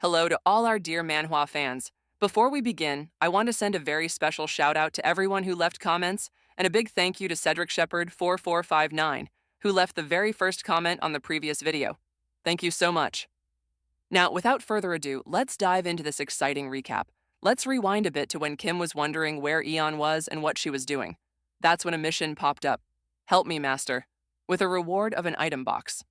Hello to all our dear Manhwa fans. Before we begin, I want to send a very special shout out to everyone who left comments, and a big thank you to Cedric Shepherd 4459, who left the very first comment on the previous video. Thank you so much. Now, without further ado, let's dive into this exciting recap. Let's rewind a bit to when Kim was wondering where Ayeon was and what she was doing. That's when a mission popped up. Help me, Master, with a reward of an item box.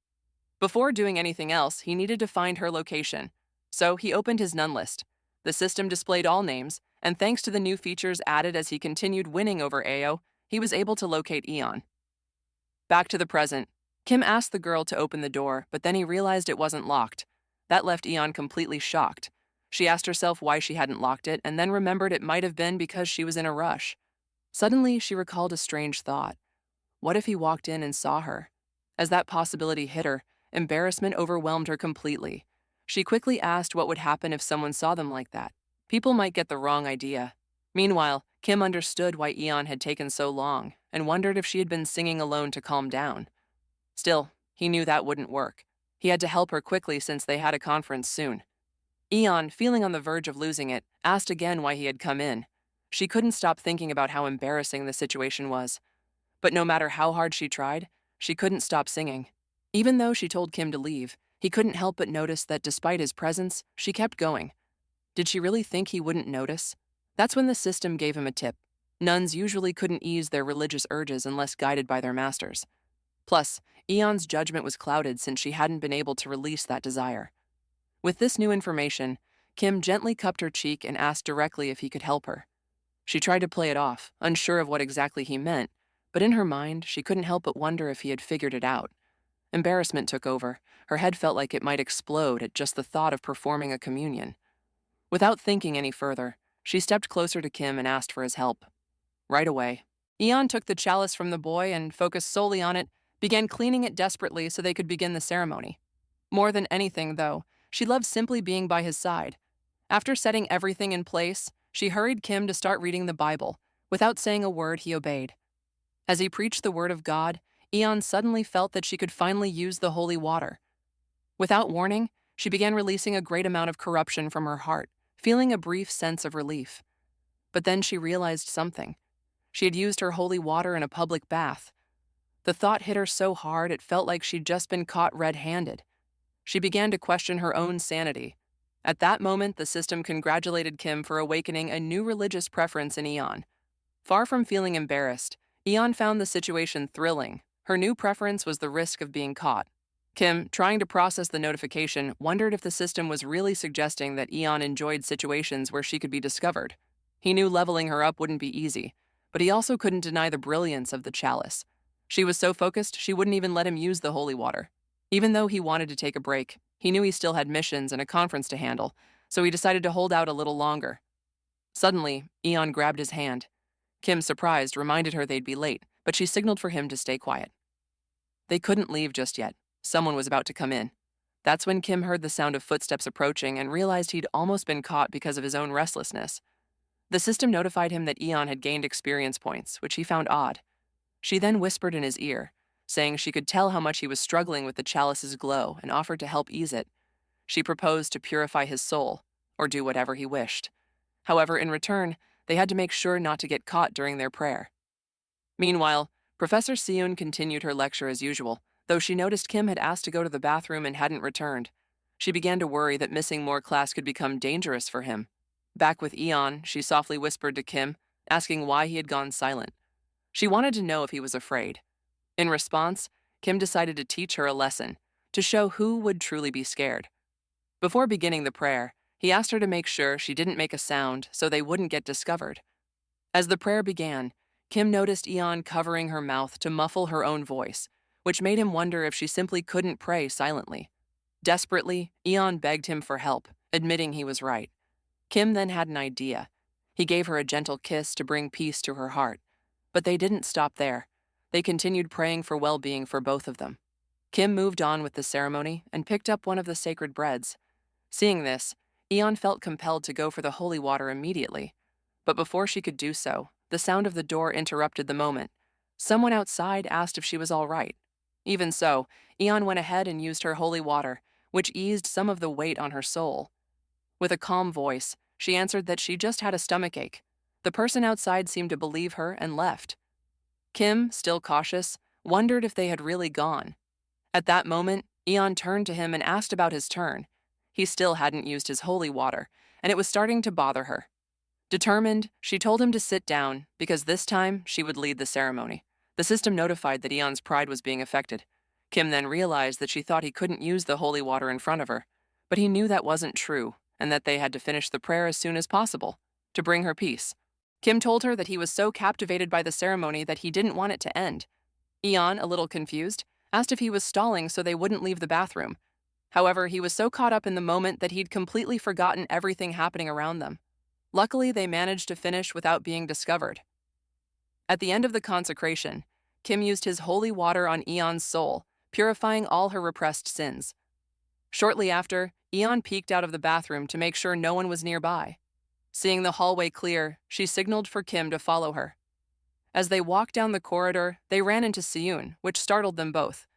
Before doing anything else, he needed to find her location. So he opened his none list. The system displayed all names, and thanks to the new features added as he continued winning over Ayo, he was able to locate Ayeon. Back to the present. Kim asked the girl to open the door, but then he realized it wasn't locked. That left Ayeon completely shocked. She asked herself why she hadn't locked it, and then remembered it might have been because she was in a rush. Suddenly, she recalled a strange thought. What if he walked in and saw her? As that possibility hit her, embarrassment overwhelmed her completely. She quickly asked what would happen if someone saw them like that. People might get the wrong idea. Meanwhile, Kim understood why Ayeon had taken so long and wondered if she had been singing alone to calm down. Still, he knew that wouldn't work. He had to help her quickly since they had a conference soon. Ayeon, feeling on the verge of losing it, asked again why he had come in. She couldn't stop thinking about how embarrassing the situation was. But no matter how hard she tried, she couldn't stop singing. Even though she told Kim to leave, he couldn't help but notice that despite his presence, she kept going. Did she really think he wouldn't notice? That's when the system gave him a tip. Nuns usually couldn't ease their religious urges unless guided by their masters. Plus, Aeon's judgment was clouded since she hadn't been able to release that desire. With this new information, Kim gently cupped her cheek and asked directly if he could help her. She tried to play it off, unsure of what exactly he meant, but in her mind, she couldn't help but wonder if he had figured it out. Embarrassment took over. Her head felt like it might explode at just the thought of performing a communion. Without thinking any further, she stepped closer to Kim and asked for his help. Right away, Ayeon took the chalice from the boy and, focused solely on it, began cleaning it desperately so they could begin the ceremony. More than anything, though, she loved simply being by his side. After setting everything in place, she hurried Kim to start reading the Bible. Without saying a word, he obeyed. As he preached the word of God, Ayeon suddenly felt that she could finally use the holy water. Without warning, she began releasing a great amount of corruption from her heart, feeling a brief sense of relief. But then she realized something. She had used her holy water in a public bath. The thought hit her so hard it felt like she'd just been caught red-handed. She began to question her own sanity. At that moment, the system congratulated Kim for awakening a new religious preference in Ayeon. Far from feeling embarrassed, Ayeon found the situation thrilling. Her new preference was the risk of being caught. Kim, trying to process the notification, wondered if the system was really suggesting that Ayeon enjoyed situations where she could be discovered. He knew leveling her up wouldn't be easy, but he also couldn't deny the brilliance of the chalice. She was so focused, she wouldn't even let him use the holy water. Even though he wanted to take a break, he knew he still had missions and a conference to handle, so he decided to hold out a little longer. Suddenly, Ayeon grabbed his hand. Kim, surprised, reminded her they'd be late, but she signaled for him to stay quiet. They couldn't leave just yet. Someone was about to come in. That's when Kim heard the sound of footsteps approaching and realized he'd almost been caught because of his own restlessness. The system notified him that Ayeon had gained experience points, which he found odd. She then whispered in his ear, saying she could tell how much he was struggling with the chalice's glow and offered to help ease it. She proposed to purify his soul, or do whatever he wished. However, in return, they had to make sure not to get caught during their prayer. Meanwhile, Professor Cune continued her lecture as usual, though she noticed Kim had asked to go to the bathroom and hadn't returned. She began to worry that missing more class could become dangerous for him. Back with Ayeon, she softly whispered to Kim, asking why he had gone silent. She wanted to know if he was afraid. In response, Kim decided to teach her a lesson, to show who would truly be scared. Before beginning the prayer, he asked her to make sure she didn't make a sound so they wouldn't get discovered. As the prayer began, Kim noticed Ayeon covering her mouth to muffle her own voice, which made him wonder if she simply couldn't pray silently. Desperately, Ayeon begged him for help, admitting he was right. Kim then had an idea. He gave her a gentle kiss to bring peace to her heart. But they didn't stop there. They continued praying for well-being for both of them. Kim moved on with the ceremony and picked up one of the sacred breads. Seeing this, Ayeon felt compelled to go for the holy water immediately. But before she could do so, the sound of the door interrupted the moment. Someone outside asked if she was all right. Even so, Ayeon went ahead and used her holy water, which eased some of the weight on her soul. With a calm voice, she answered that she just had a stomachache. The person outside seemed to believe her and left. Kim, still cautious, wondered if they had really gone. At that moment, Ayeon turned to him and asked about his turn. He still hadn't used his holy water, and it was starting to bother her. Determined, she told him to sit down, because this time she would lead the ceremony. The system notified that Aeon's pride was being affected. Kim then realized that she thought he couldn't use the holy water in front of her, but he knew that wasn't true, and that they had to finish the prayer as soon as possible, to bring her peace. Kim told her that he was so captivated by the ceremony that he didn't want it to end. Ayeon, a little confused, asked if he was stalling so they wouldn't leave the bathroom. However, he was so caught up in the moment that he'd completely forgotten everything happening around them. Luckily, they managed to finish without being discovered. At the end of the consecration, Kim used his holy water on Aeon's soul, purifying all her repressed sins. Shortly after, Ayeon peeked out of the bathroom to make sure no one was nearby. Seeing the hallway clear, she signaled for Kim to follow her. As they walked down the corridor, they ran into Cune, which startled them both.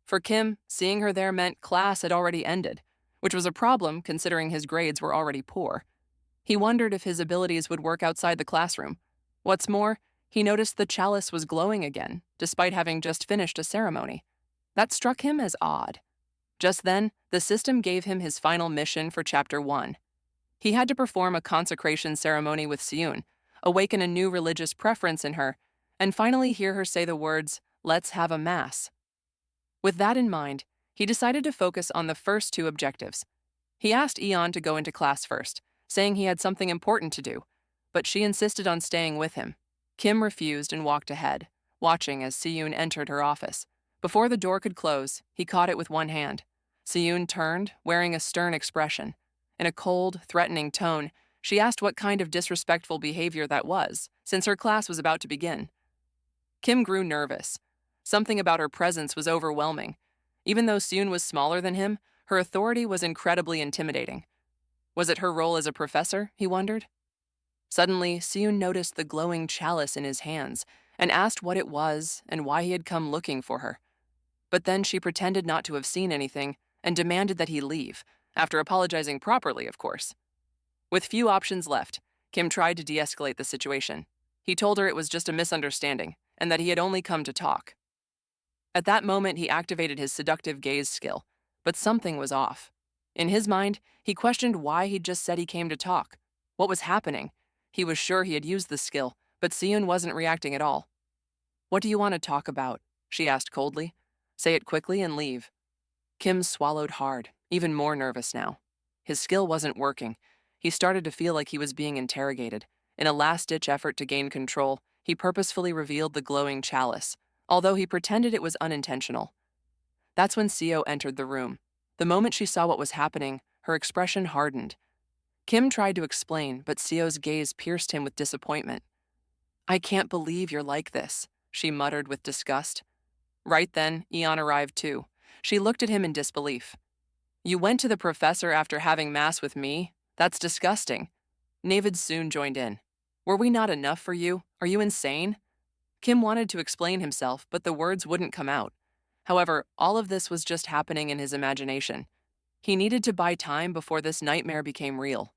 For Kim, seeing her there meant class had already ended, which was a problem considering his grades were already poor. He wondered if his abilities would work outside the classroom. What's more, he noticed the chalice was glowing again, despite having just finished a ceremony. That struck him as odd. Just then, the system gave him his final mission for Chapter 1. He had to perform a consecration ceremony with Cune, awaken a new religious preference in her, and finally hear her say the words, "Let's have a mass." With that in mind, he decided to focus on the first two objectives. He asked Ayeon to go into class first, saying he had something important to do, but she insisted on staying with him. Kim refused and walked ahead, watching as Cune entered her office. Before the door could close, he caught it with one hand. Cune turned, wearing a stern expression. In a cold, threatening tone, she asked what kind of disrespectful behavior that was, since her class was about to begin. Kim grew nervous. Something about her presence was overwhelming. Even though Cune was smaller than him, her authority was incredibly intimidating. Was it her role as a professor, he wondered? Suddenly, Cune noticed the glowing chalice in his hands and asked what it was and why he had come looking for her. But then she pretended not to have seen anything and demanded that he leave, after apologizing properly, of course. With few options left, Kim tried to de-escalate the situation. He told her it was just a misunderstanding and that he had only come to talk. At that moment, he activated his seductive gaze skill, but something was off. In his mind, he questioned why he'd just said he came to talk. What was happening? He was sure he had used the skill, but Cune wasn't reacting at all. "What do you want to talk about?" she asked coldly. "Say it quickly and leave." Kim swallowed hard, even more nervous now. His skill wasn't working. He started to feel like he was being interrogated. In a last-ditch effort to gain control, he purposefully revealed the glowing chalice, although he pretended it was unintentional. That's when Seo entered the room. The moment she saw what was happening, her expression hardened. Kim tried to explain, but Seo's gaze pierced him with disappointment. "I can't believe you're like this," she muttered with disgust. Right then, Ayeon arrived too. She looked at him in disbelief. "You went to the professor after having mass with me? That's disgusting." Navid soon joined in. "Were we not enough for you? Are you insane?" Kim wanted to explain himself, but the words wouldn't come out. However, all of this was just happening in his imagination. He needed to buy time before this nightmare became real.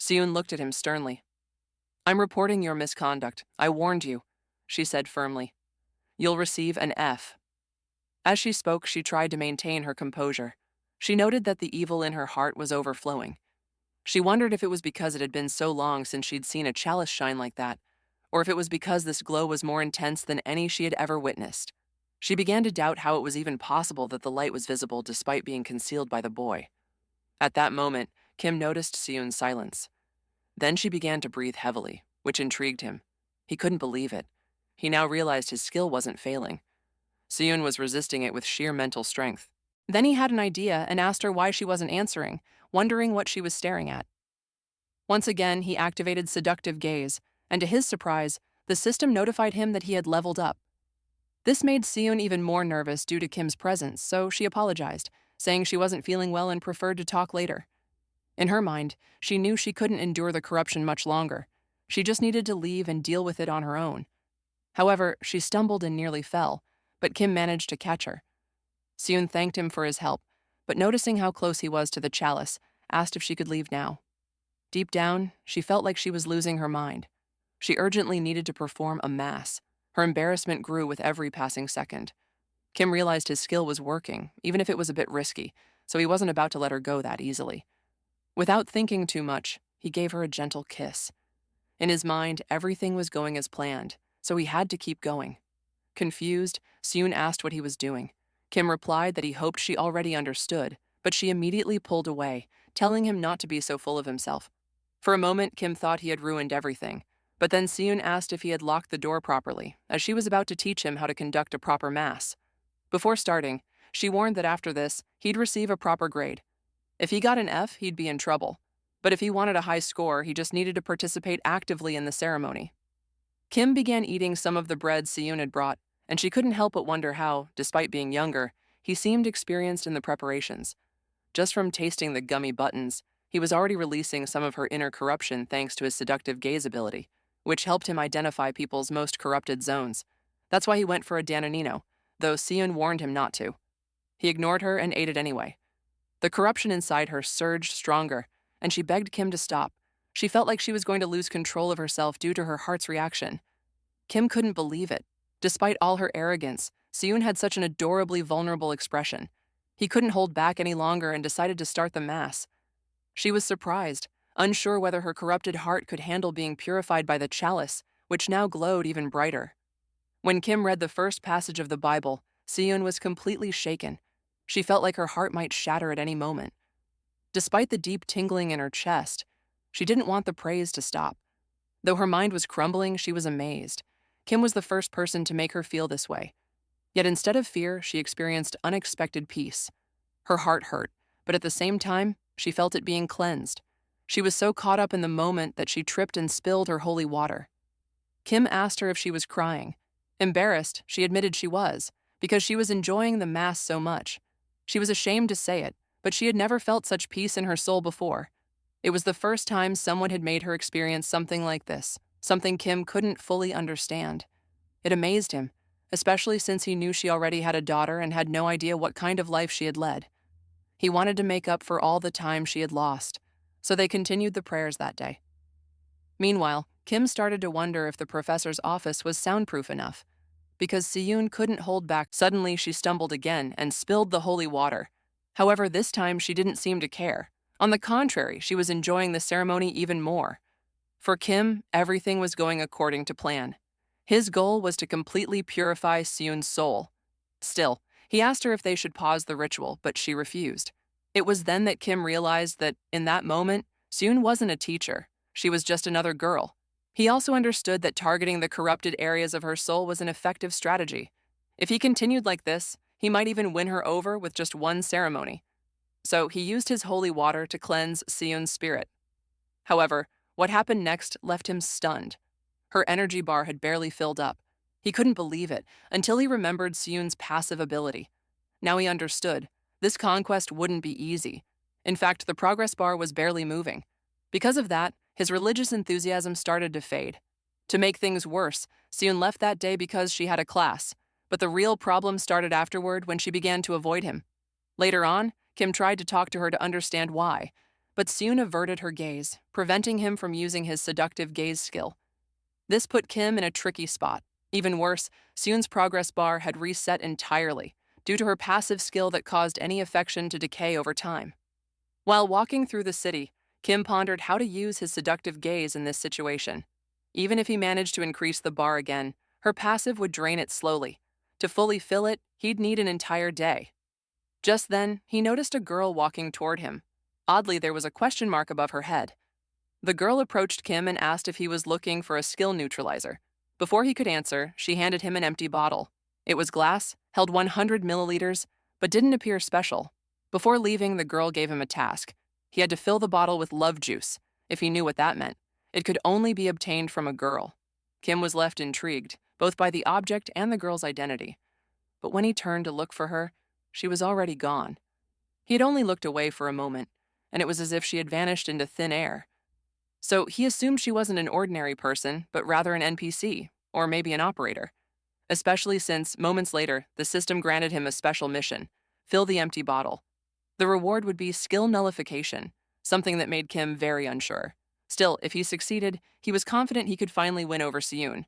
Cune looked at him sternly. "I'm reporting your misconduct. I warned you," she said firmly. "You'll receive an F." As she spoke, she tried to maintain her composure. She noted that the evil in her heart was overflowing. She wondered if it was because it had been so long since she'd seen a chalice shine like that, or if it was because this glow was more intense than any she had ever witnessed. She began to doubt how it was even possible that the light was visible despite being concealed by the boy. At that moment, Kim noticed Seun's silence. Then she began to breathe heavily, which intrigued him. He couldn't believe it. He now realized his skill wasn't failing. Seun was resisting it with sheer mental strength. Then he had an idea and asked her why she wasn't answering, wondering what she was staring at. Once again, he activated seductive gaze, and to his surprise, the system notified him that he had leveled up. This made Seun even more nervous due to Kim's presence, so she apologized, saying she wasn't feeling well and preferred to talk later. In her mind, she knew she couldn't endure the corruption much longer. She just needed to leave and deal with it on her own. However, she stumbled and nearly fell, but Kim managed to catch her. Seun thanked him for his help, but noticing how close he was to the chalice, asked if she could leave now. Deep down, she felt like she was losing her mind. She urgently needed to perform a mass. Her embarrassment grew with every passing second. Kim realized his skill was working, even if it was a bit risky, so he wasn't about to let her go that easily. Without thinking too much, he gave her a gentle kiss. In his mind, everything was going as planned, so he had to keep going. Confused, Cune asked what he was doing. Kim replied that he hoped she already understood, but she immediately pulled away, telling him not to be so full of himself. For a moment, Kim thought he had ruined everything, but then Cune asked if he had locked the door properly, as she was about to teach him how to conduct a proper mass. Before starting, she warned that after this, he'd receive a proper grade. If he got an F, he'd be in trouble, but if he wanted a high score, he just needed to participate actively in the ceremony. Kim began eating some of the bread Cune had brought, and she couldn't help but wonder how, despite being younger, he seemed experienced in the preparations. Just from tasting the gummy buttons, he was already releasing some of her inner corruption thanks to his seductive gaze ability, which helped him identify people's most corrupted zones. That's why he went for a Danonino, though Cune warned him not to. He ignored her and ate it anyway. The corruption inside her surged stronger, and she begged Kim to stop. She felt like she was going to lose control of herself due to her heart's reaction. Kim couldn't believe it. Despite all her arrogance, Cune had such an adorably vulnerable expression. He couldn't hold back any longer and decided to start the mass. She was surprised, unsure whether her corrupted heart could handle being purified by the chalice, which now glowed even brighter. When Kim read the first passage of the Bible, Cune was completely shaken. She felt like her heart might shatter at any moment. Despite the deep tingling in her chest, she didn't want the praise to stop. Though her mind was crumbling, she was amazed. Kim was the first person to make her feel this way. Yet instead of fear, she experienced unexpected peace. Her heart hurt, but at the same time, she felt it being cleansed. She was so caught up in the moment that she tripped and spilled her holy water. Kim asked her if she was crying. Embarrassed, she admitted she was, because she was enjoying the mass so much. She was ashamed to say it, but she had never felt such peace in her soul before. It was the first time someone had made her experience something like this, something Kim couldn't fully understand. It amazed him, especially since he knew she already had a daughter and had no idea what kind of life she had led. He wanted to make up for all the time she had lost, so they continued the prayers that day. Meanwhile, Kim started to wonder if the professor's office was soundproof enough. Because Cune couldn't hold back, suddenly she stumbled again and spilled the holy water. However, this time she didn't seem to care. On the contrary, she was enjoying the ceremony even more. For Kim, everything was going according to plan. His goal was to completely purify Cune's soul. Still, he asked her if they should pause the ritual, but she refused. It was then that Kim realized that, in that moment, Cune wasn't a teacher. She was just another girl. He also understood that targeting the corrupted areas of her soul was an effective strategy. If he continued like this, he might even win her over with just one ceremony. So he used his holy water to cleanse Cune's spirit. However, what happened next left him stunned. Her energy bar had barely filled up. He couldn't believe it until he remembered Cune's passive ability. Now he understood. This conquest wouldn't be easy. In fact, the progress bar was barely moving. Because of that, his religious enthusiasm started to fade. To make things worse, Cune left that day because she had a class, but the real problem started afterward when she began to avoid him. Later on, Kim tried to talk to her to understand why, but Cune averted her gaze, preventing him from using his seductive gaze skill. This put Kim in a tricky spot. Even worse, Cune's progress bar had reset entirely, due to her passive skill that caused any affection to decay over time. While walking through the city, Kim pondered how to use his seductive gaze in this situation. Even if he managed to increase the bar again, her passive would drain it slowly. To fully fill it, he'd need an entire day. Just then, he noticed a girl walking toward him. Oddly, there was a question mark above her head. The girl approached Kim and asked if he was looking for a skill neutralizer. Before he could answer, she handed him an empty bottle. It was glass, held 100 milliliters, but didn't appear special. Before leaving, the girl gave him a task. He had to fill the bottle with love juice, if he knew what that meant. It could only be obtained from a girl. Kim was left intrigued, both by the object and the girl's identity. But when he turned to look for her, she was already gone. He had only looked away for a moment, and it was as if she had vanished into thin air. So he assumed she wasn't an ordinary person, but rather an NPC, or maybe an operator. Especially since, moments later, the system granted him a special mission: fill the empty bottle. The reward would be skill nullification. something that made Kim very unsure. Still, if he succeeded, he was confident he could finally win over Seyun.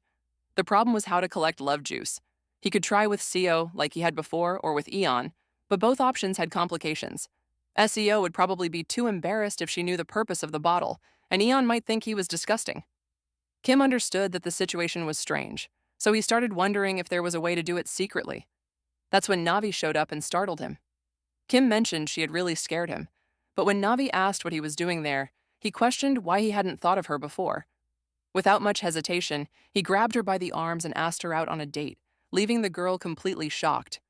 The problem was how to collect love juice. He could try with Seo, like he had before, or with Aeon, but both options had complications. SEO would probably be too embarrassed if she knew the purpose of the bottle, and Aeon might think he was disgusting. Kim understood that the situation was strange, so he started wondering if there was a way to do it secretly. That's when Navi showed up and startled him. Kim mentioned she had really scared him, but when Navi asked what he was doing there, he questioned why he hadn't thought of her before. Without much hesitation, he grabbed her by the arms and asked her out on a date, leaving the girl completely shocked.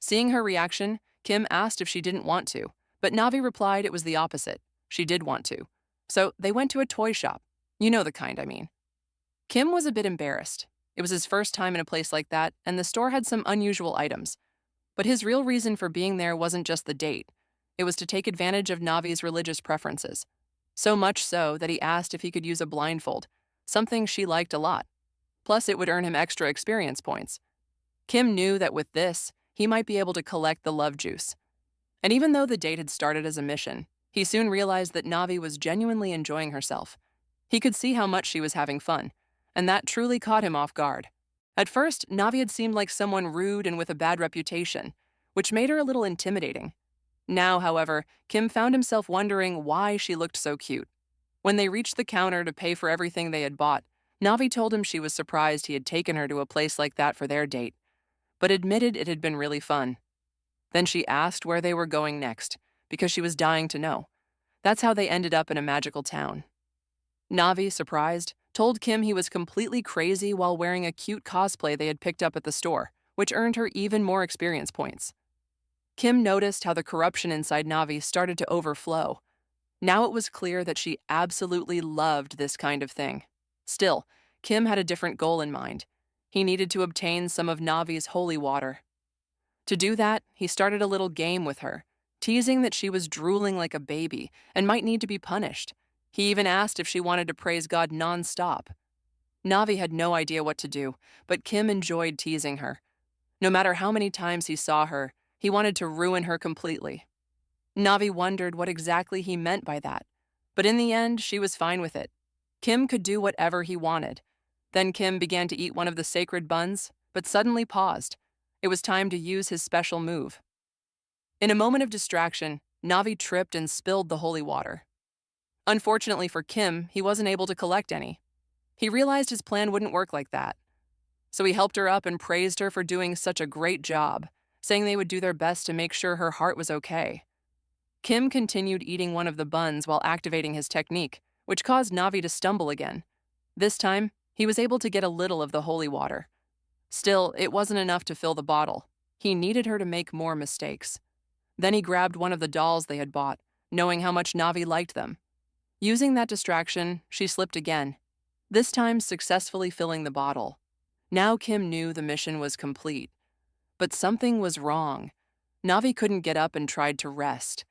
Seeing her reaction, Kim asked if she didn't want to, but Navi replied it was the opposite. She did want to. So they went to a toy shop. You know the kind, I mean. Kim was a bit embarrassed. It was his first time in a place like that, and the store had some unusual items. But his real reason for being there wasn't just the date. It was to take advantage of Navi's religious preferences. So much so that he asked if he could use a blindfold, something she liked a lot. Plus, it would earn him extra experience points. Kim knew that with this, he might be able to collect the love juice. And even though the date had started as a mission, he soon realized that Navi was genuinely enjoying herself. He could see how much she was having fun, and that truly caught him off guard. At first, Navi had seemed like someone rude and with a bad reputation, which made her a little intimidating. Now, however, Kim found himself wondering why she looked so cute. When they reached the counter to pay for everything they had bought, Navi told him she was surprised he had taken her to a place like that for their date, but admitted it had been really fun. Then she asked where they were going next, because she was dying to know. That's how they ended up in a magical town. Navi, surprised, told Kim he was completely crazy while wearing a cute cosplay they had picked up at the store, which earned her even more experience points. Kim noticed how the corruption inside Navi started to overflow. Now it was clear that she absolutely loved this kind of thing. Still, Kim had a different goal in mind. He needed to obtain some of Navi's holy water. To do that, he started a little game with her, teasing that she was drooling like a baby and might need to be punished. He even asked if she wanted to praise God non-stop. Navi had no idea what to do, but Kim enjoyed teasing her. No matter how many times he saw her, he wanted to ruin her completely. Navi wondered what exactly he meant by that, but in the end, she was fine with it. Kim could do whatever he wanted. Then Kim began to eat one of the sacred buns, but suddenly paused. It was time to use his special move. In a moment of distraction, Navi tripped and spilled the holy water. Unfortunately for Kim, he wasn't able to collect any. He realized his plan wouldn't work like that. So he helped her up and praised her for doing such a great job, saying they would do their best to make sure her heart was okay. Kim continued eating one of the buns while activating his technique, which caused Navi to stumble again. This time, he was able to get a little of the holy water. Still, it wasn't enough to fill the bottle. He needed her to make more mistakes. Then he grabbed one of the dolls they had bought, knowing how much Navi liked them. Using that distraction, she slipped again, this time successfully filling the bottle. Now Kim knew the mission was complete. But something was wrong. Navi couldn't get up and tried to rest.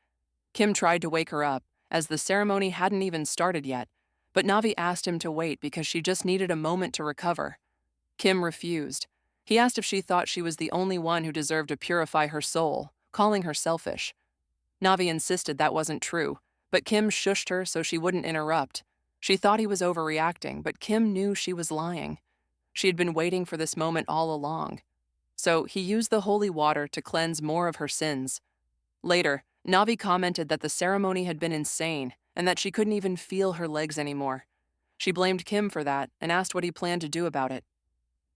Kim tried to wake her up, as the ceremony hadn't even started yet, but Navi asked him to wait because she just needed a moment to recover. Kim refused. He asked if she thought she was the only one who deserved to purify her soul, calling her selfish. Navi insisted that wasn't true, but Kim shushed her so she wouldn't interrupt. She thought he was overreacting, but Kim knew she was lying. She had been waiting for this moment all along. So he used the holy water to cleanse more of her sins. Later, Navi commented that the ceremony had been insane and that she couldn't even feel her legs anymore. She blamed Kim for that and asked what he planned to do about it.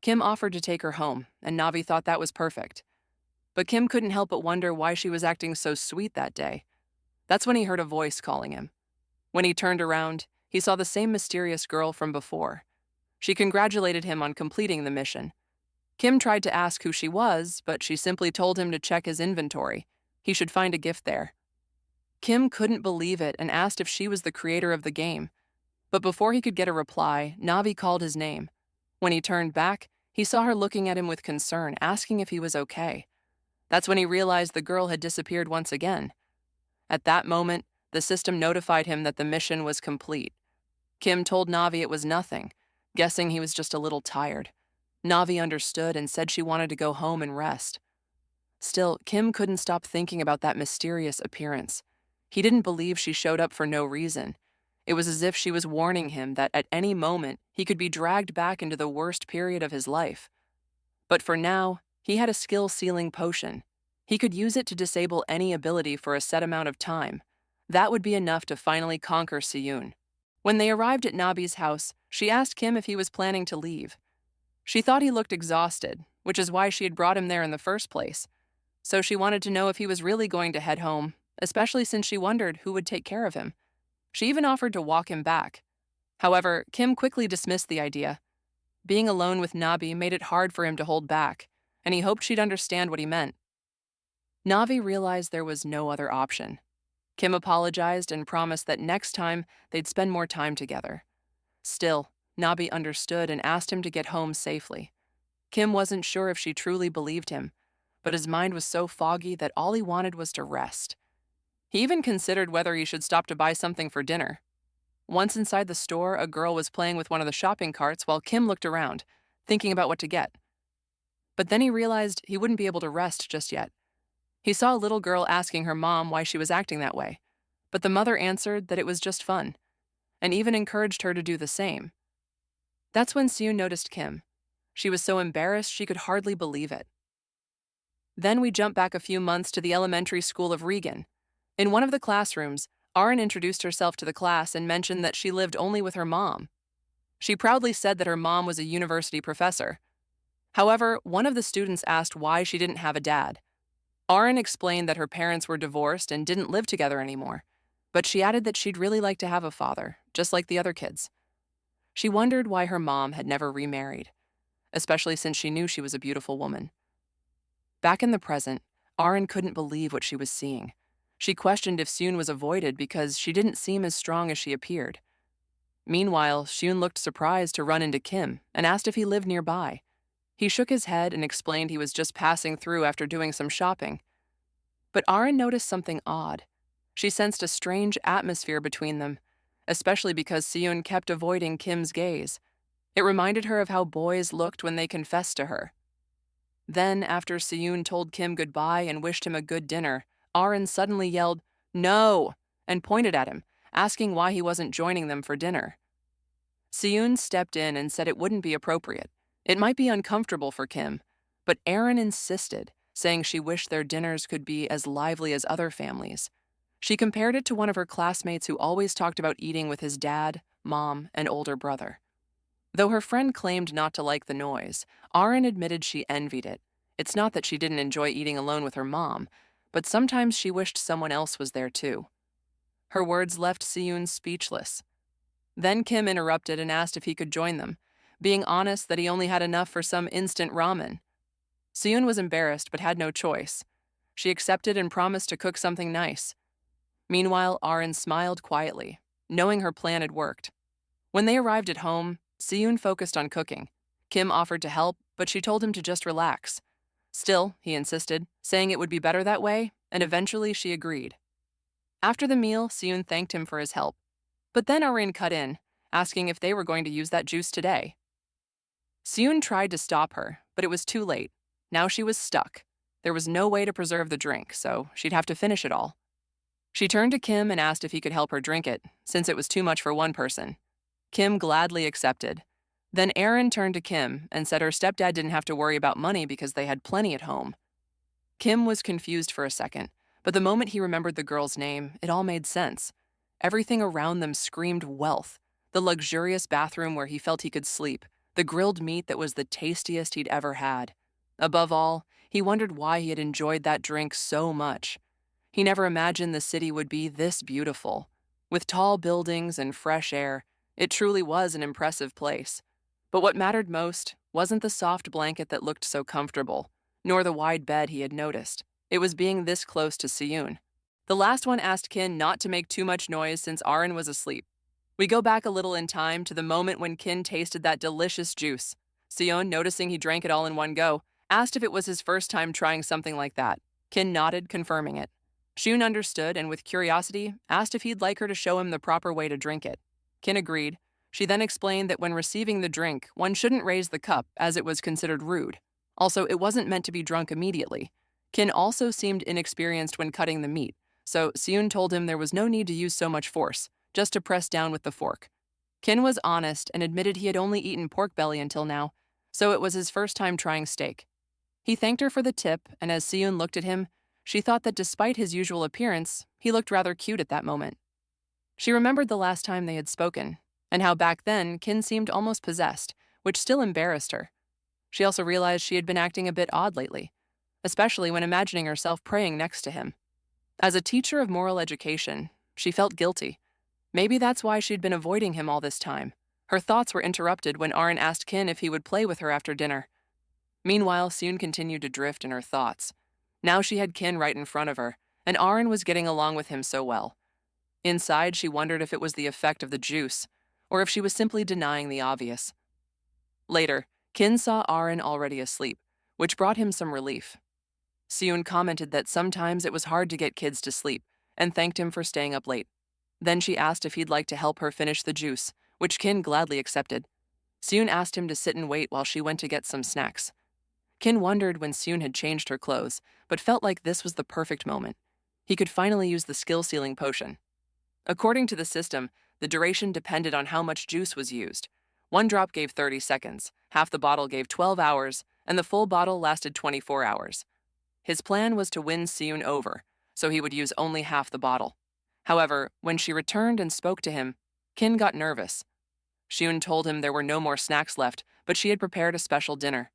Kim offered to take her home, and Navi thought that was perfect. But Kim couldn't help but wonder why she was acting so sweet that day. That's when he heard a voice calling him. When he turned around, he saw the same mysterious girl from before. She congratulated him on completing the mission. Kim tried to ask who she was, but she simply told him to check his inventory. He should find a gift there. Kim couldn't believe it and asked if she was the creator of the game. But before he could get a reply, Navi called his name. When he turned back, he saw her looking at him with concern, asking if he was okay. That's when he realized the girl had disappeared once again. At that moment, the system notified him that the mission was complete. Kim told Navi it was nothing, guessing he was just a little tired. Navi understood and said she wanted to go home and rest. Still, Kim couldn't stop thinking about that mysterious appearance. He didn't believe she showed up for no reason. It was as if she was warning him that at any moment he could be dragged back into the worst period of his life. But for now, he had a skill-sealing potion. He could use it to disable any ability for a set amount of time. That would be enough to finally conquer Siyun. When they arrived at Nabi's house, she asked Kim if he was planning to leave. She thought he looked exhausted, which is why she had brought him there in the first place. So she wanted to know if he was really going to head home, especially since she wondered who would take care of him. She even offered to walk him back. However, Kim quickly dismissed the idea. Being alone with Nabi made it hard for him to hold back, and he hoped she'd understand what he meant. Navi realized there was no other option. Kim apologized and promised that next time they'd spend more time together. Still, Nabi understood and asked him to get home safely. Kim wasn't sure if she truly believed him, but his mind was so foggy that all he wanted was to rest. He even considered whether he should stop to buy something for dinner. Once inside the store, a girl was playing with one of the shopping carts while Kim looked around, thinking about what to get. But then he realized he wouldn't be able to rest just yet. He saw a little girl asking her mom why she was acting that way, but the mother answered that it was just fun, and even encouraged her to do the same. That's when Siyun noticed Kim. She was so embarrassed she could hardly believe it. Then we jump back a few months to the elementary school of Regan. In one of the classrooms, Arin introduced herself to the class and mentioned that she lived only with her mom. She proudly said that her mom was a university professor. However, one of the students asked why she didn't have a dad. Arin explained that her parents were divorced and didn't live together anymore, but she added that she'd really like to have a father, just like the other kids. She wondered why her mom had never remarried, especially since she knew she was a beautiful woman. Back in the present, Arin couldn't believe what she was seeing. She questioned if Siyun was avoided because she didn't seem as strong as she appeared. Meanwhile, Siyun looked surprised to run into Kim and asked if he lived nearby. He shook his head and explained he was just passing through after doing some shopping. But Arin noticed something odd. She sensed a strange atmosphere between them, especially because Siyun kept avoiding Kim's gaze. It reminded her of how boys looked when they confessed to her. Then, after Siyun told Kim goodbye and wished him a good dinner, Arin suddenly yelled, "No!" and pointed at him, asking why he wasn't joining them for dinner. Siyun stepped in and said it wouldn't be appropriate. It might be uncomfortable for Kim, but Arin insisted, saying she wished their dinners could be as lively as other families. She compared it to one of her classmates who always talked about eating with his dad, mom, and older brother. Though her friend claimed not to like the noise, Arin admitted she envied it. It's not that she didn't enjoy eating alone with her mom, but sometimes she wished someone else was there too. Her words left Siyun speechless. Then Kim interrupted and asked if he could join them, being honest that he only had enough for some instant ramen. Siyun was embarrassed but had no choice. She accepted and promised to cook something nice. Meanwhile, Arin smiled quietly, knowing her plan had worked. When they arrived at home, Siyun focused on cooking. Kim offered to help, but she told him to just relax. Still, he insisted, saying it would be better that way, and eventually she agreed. After the meal, Siyun thanked him for his help. But then Arin cut in, asking if they were going to use that juice today. Siyun tried to stop her, but it was too late. Now she was stuck. There was no way to preserve the drink, so she'd have to finish it all. She turned to Kim and asked if he could help her drink it, since it was too much for one person. Kim gladly accepted. Then Arin turned to Kim and said her stepdad didn't have to worry about money because they had plenty at home. Kim was confused for a second, but the moment he remembered the girl's name, it all made sense. Everything around them screamed wealth. The luxurious bathroom where he felt he could sleep, the grilled meat that was the tastiest he'd ever had. Above all, he wondered why he had enjoyed that drink so much. He never imagined the city would be this beautiful. With tall buildings and fresh air, it truly was an impressive place. But what mattered most wasn't the soft blanket that looked so comfortable, nor the wide bed he had noticed. It was being this close to Siyun. The last one asked Kin not to make too much noise since Arin was asleep. We go back a little in time to the moment when Kin tasted that delicious juice. Siyun, noticing he drank it all in one go, asked if it was his first time trying something like that. Kin nodded, confirming it. Shun understood and, with curiosity, asked if he'd like her to show him the proper way to drink it. Kin agreed. She then explained that when receiving the drink, one shouldn't raise the cup, as it was considered rude. Also, it wasn't meant to be drunk immediately. Kin also seemed inexperienced when cutting the meat, so Seun told him there was no need to use so much force, just to press down with the fork. Cune was honest and admitted he had only eaten pork belly until now, so it was his first time trying steak. He thanked her for the tip, and as Seun looked at him, she thought that despite his usual appearance, he looked rather cute at that moment. She remembered the last time they had spoken, and how back then Cune seemed almost possessed, which still embarrassed her. She also realized she had been acting a bit odd lately, especially when imagining herself praying next to him. As a teacher of moral education, she felt guilty. Maybe that's why she'd been avoiding him all this time. Her thoughts were interrupted when Aron asked Cune if he would play with her after dinner. Meanwhile, Seun continued to drift in her thoughts. Now she had Cune right in front of her, and Aron was getting along with him so well. Inside, she wondered if it was the effect of the juice, or if she was simply denying the obvious. Later, Cune saw Aron already asleep, which brought him some relief. Seun commented that sometimes it was hard to get kids to sleep, and thanked him for staying up late. Then she asked if he'd like to help her finish the juice, which Cune gladly accepted. Seun asked him to sit and wait while she went to get some snacks. Cune wondered when Seun had changed her clothes, but felt like this was the perfect moment. He could finally use the skill-sealing potion. According to the system, the duration depended on how much juice was used. One drop gave 30 seconds, half the bottle gave 12 hours, and the full bottle lasted 24 hours. His plan was to win Seun over, so he would use only half the bottle. However, when she returned and spoke to him, Cune got nervous. Seun told him there were no more snacks left, but she had prepared a special dinner.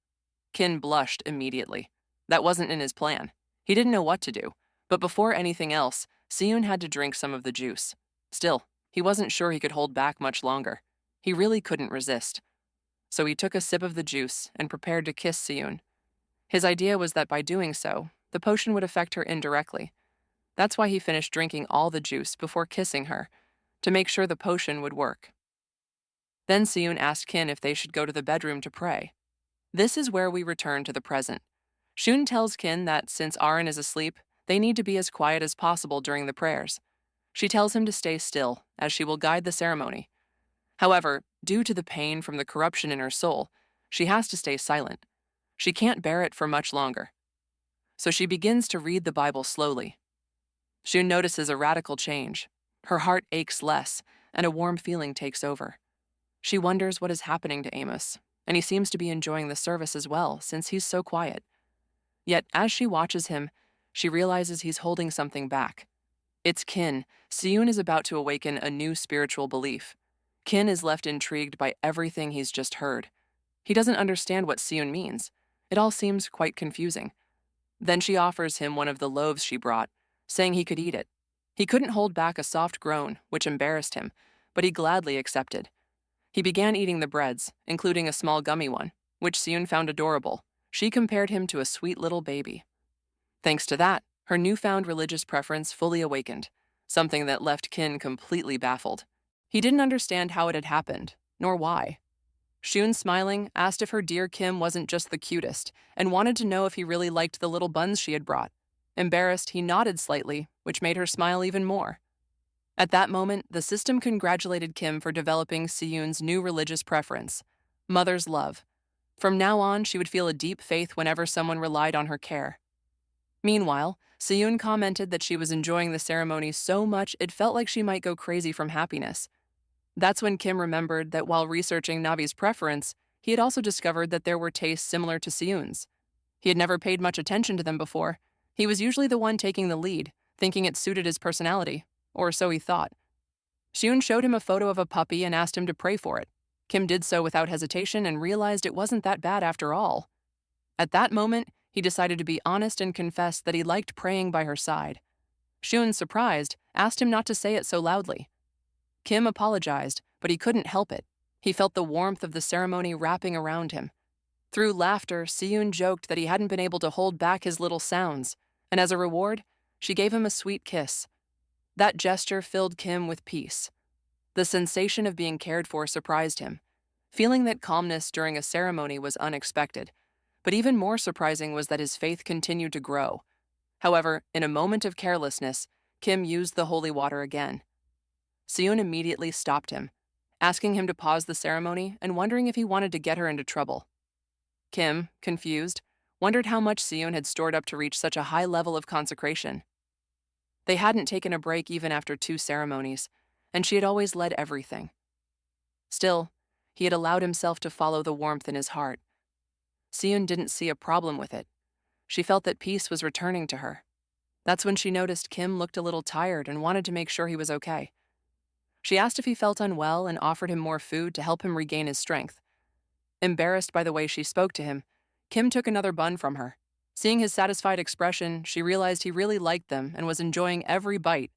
Cune blushed immediately. That wasn't in his plan. He didn't know what to do, but before anything else, Seun had to drink some of the juice. Still, he wasn't sure he could hold back much longer. He really couldn't resist. So he took a sip of the juice and prepared to kiss Seun. His idea was that by doing so, the potion would affect her indirectly. That's why he finished drinking all the juice before kissing her, to make sure the potion would work. Then Seun asked Cune if they should go to the bedroom to pray. This is where we return to the present. Seun tells Cune that since Aron is asleep, they need to be as quiet as possible during the prayers. She tells him to stay still, as she will guide the ceremony. However, due to the pain from the corruption in her soul, she has to stay silent. She can't bear it for much longer. So she begins to read the Bible slowly. Seun notices a radical change. Her heart aches less, and a warm feeling takes over. She wonders what is happening to Amos, and he seems to be enjoying the service as well, since he's so quiet. Yet, as she watches him, she realizes he's holding something back. It's Cune. Seun is about to awaken a new spiritual belief. Cune is left intrigued by everything he's just heard. He doesn't understand what Seun means. It all seems quite confusing. Then she offers him one of the loaves she brought, saying he could eat it. He couldn't hold back a soft groan, which embarrassed him, but he gladly accepted. He began eating the breads, including a small gummy one, which Seun found adorable. She compared him to a sweet little baby. Thanks to that, her newfound religious preference fully awakened, something that left Cune completely baffled. He didn't understand how it had happened, nor why. Seun, smiling, asked if her dear Kim wasn't just the cutest, and wanted to know if he really liked the little buns she had brought. Embarrassed, he nodded slightly, which made her smile even more. At that moment, the system congratulated Kim for developing Seun's new religious preference, mother's love. From now on, she would feel a deep faith whenever someone relied on her care. Meanwhile, Seun commented that she was enjoying the ceremony so much it felt like she might go crazy from happiness. That's when Kim remembered that while researching Navi's preference, he had also discovered that there were tastes similar to Seun's. He had never paid much attention to them before. He was usually the one taking the lead, thinking it suited his personality, or so he thought. Seun showed him a photo of a puppy and asked him to pray for it. Kim did so without hesitation and realized it wasn't that bad after all. At that moment, he decided to be honest and confessed that he liked praying by her side. Seun, surprised, asked him not to say it so loudly. Kim apologized, but he couldn't help it. He felt the warmth of the ceremony wrapping around him. Through laughter, Seun joked that he hadn't been able to hold back his little sounds, and as a reward, she gave him a sweet kiss. That gesture filled Kim with peace. The sensation of being cared for surprised him. Feeling that calmness during a ceremony was unexpected, but even more surprising was that his faith continued to grow. However, in a moment of carelessness, Kim used the holy water again. Seun immediately stopped him, asking him to pause the ceremony and wondering if he wanted to get her into trouble. Kim, confused, wondered how much Seun had stored up to reach such a high level of consecration. They hadn't taken a break even after 2 ceremonies, and she had always led everything. Still, he had allowed himself to follow the warmth in his heart. Cune didn't see a problem with it. She felt that peace was returning to her. That's when she noticed Kim looked a little tired and wanted to make sure he was okay. She asked if he felt unwell and offered him more food to help him regain his strength. Embarrassed by the way she spoke to him, Kim took another bun from her. Seeing his satisfied expression, she realized he really liked them and was enjoying every bite.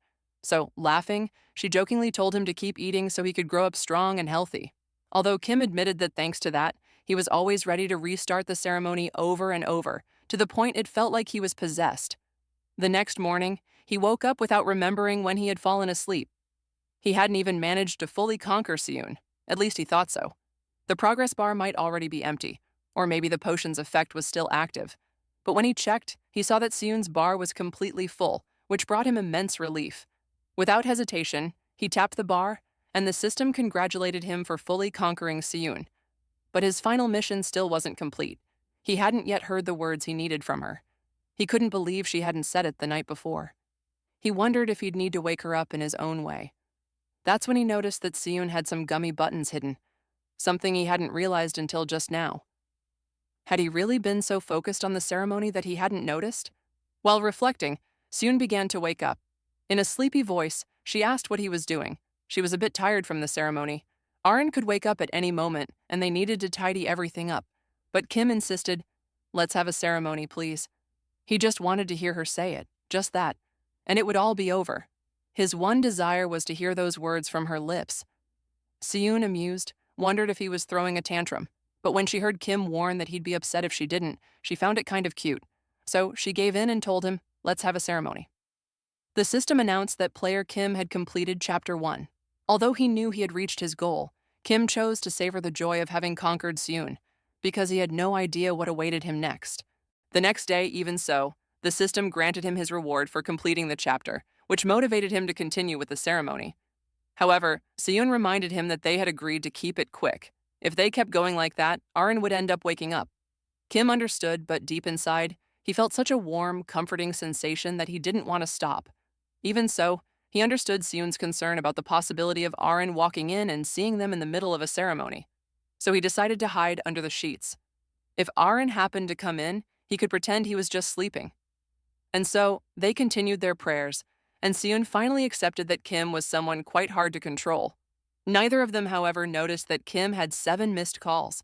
So, laughing, she jokingly told him to keep eating so he could grow up strong and healthy. Although Kim admitted that thanks to that, he was always ready to restart the ceremony over and over, to the point it felt like he was possessed. The next morning, he woke up without remembering when he had fallen asleep. He hadn't even managed to fully conquer Cune. At least he thought so. The progress bar might already be empty, or maybe the potion's effect was still active. But when he checked, he saw that Cune's bar was completely full, which brought him immense relief. Without hesitation, he tapped the bar, and the system congratulated him for fully conquering Cune. But his final mission still wasn't complete. He hadn't yet heard the words he needed from her. He couldn't believe she hadn't said it the night before. He wondered if he'd need to wake her up in his own way. That's when he noticed that Cune had some gummy buttons hidden, something he hadn't realized until just now. Had he really been so focused on the ceremony that he hadn't noticed? While reflecting, Cune began to wake up. In a sleepy voice, she asked what he was doing. She was a bit tired from the ceremony. Ayeon could wake up at any moment, and they needed to tidy everything up. But Kim insisted, "Let's have a ceremony, please." He just wanted to hear her say it, just that, and it would all be over. His one desire was to hear those words from her lips. Cune, amused, wondered if he was throwing a tantrum, but when she heard Kim warn that he'd be upset if she didn't, she found it kind of cute. So she gave in and told him, "Let's have a ceremony." The system announced that player Kim had completed Chapter 1. Although he knew he had reached his goal, Kim chose to savor the joy of having conquered Cune, because he had no idea what awaited him next. The next day, even so, the system granted him his reward for completing the chapter, which motivated him to continue with the ceremony. However, Cune reminded him that they had agreed to keep it quick. If they kept going like that, Ayeon would end up waking up. Kim understood, but deep inside, he felt such a warm, comforting sensation that he didn't want to stop. Even so, he understood Cune's concern about the possibility of Ayeon walking in and seeing them in the middle of a ceremony. So he decided to hide under the sheets. If Ayeon happened to come in, he could pretend he was just sleeping. And so, they continued their prayers, and Cune finally accepted that Kim was someone quite hard to control. Neither of them, however, noticed that Kim had 7 missed calls.